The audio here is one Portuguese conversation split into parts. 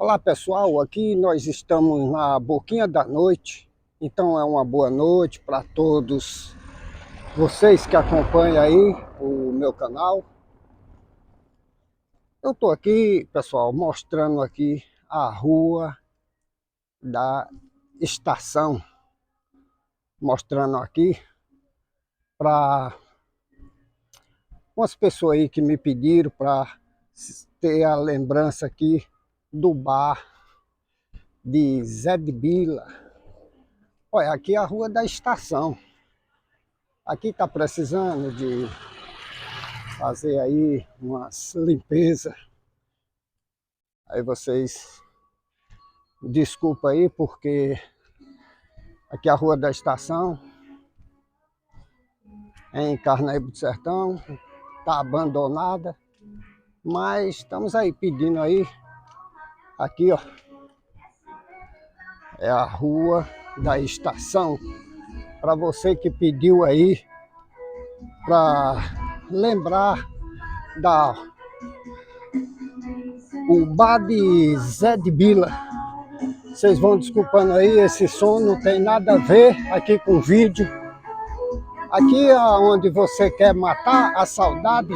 Olá pessoal, aqui nós estamos na boquinha da noite, então é uma boa noite para todos vocês que acompanham aí o meu canal. Eu estou aqui, pessoal, mostrando aqui a rua da estação, mostrando aqui para umas pessoas aí que me pediram para ter a lembrança aqui do bar de Zé de Bila. Olha, aqui é a rua da estação. Aqui está precisando de fazer aí umas limpezas. Aí vocês desculpa aí, porque aqui é a rua da estação, em Carnaíba do Sertão, está abandonada, mas estamos aí pedindo aí. Aqui, ó, é a rua da estação, para você que pediu aí, para lembrar o bar de Zé de Bila. Vocês vão desculpando aí, esse som não tem nada a ver aqui com o vídeo. Aqui é onde você quer matar a saudade,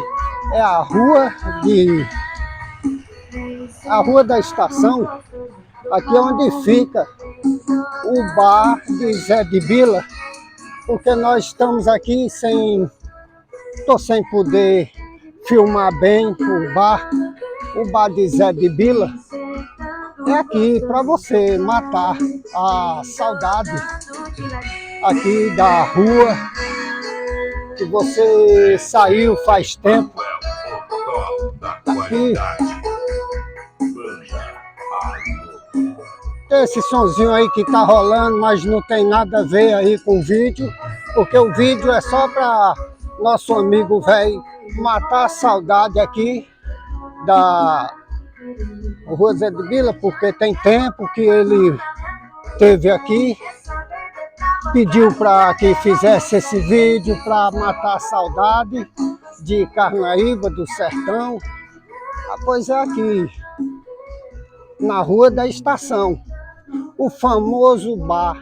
é a rua da estação. Aqui é onde fica o bar de Zé de Bila, porque nós estamos aqui sem poder filmar bem o bar de Zé de Bila. É aqui para você matar a saudade aqui da rua que você saiu faz tempo. Aqui tem esse sonzinho aí que tá rolando, mas não tem nada a ver aí com o vídeo, porque o vídeo é só para nosso amigo velho matar a saudade aqui da Rua Zé de Bila, porque tem tempo que ele esteve aqui, pediu para que fizesse esse vídeo para matar a saudade de Carnaíba do Sertão. Pois é aqui, na Rua da Estação, o famoso bar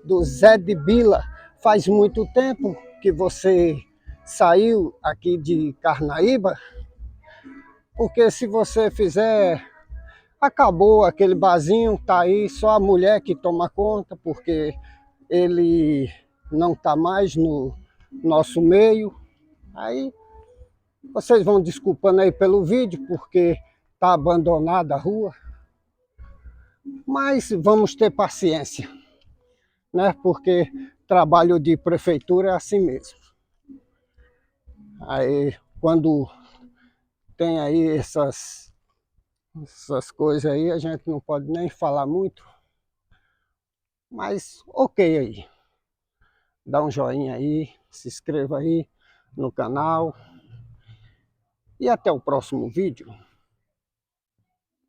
do Zé de Bila. Faz muito tempo que você saiu aqui de Carnaíba, porque se você fizer, acabou aquele barzinho, tá aí só a mulher que toma conta, porque ele não está mais no nosso meio. Aí vocês vão desculpando aí pelo vídeo, porque está abandonada a rua. Mas vamos ter paciência, né? Porque trabalho de prefeitura é assim mesmo. Aí quando tem aí essas coisas aí, a gente não pode nem falar muito. Mas ok aí. Dá um joinha aí, se inscreva aí no canal. E até o próximo vídeo.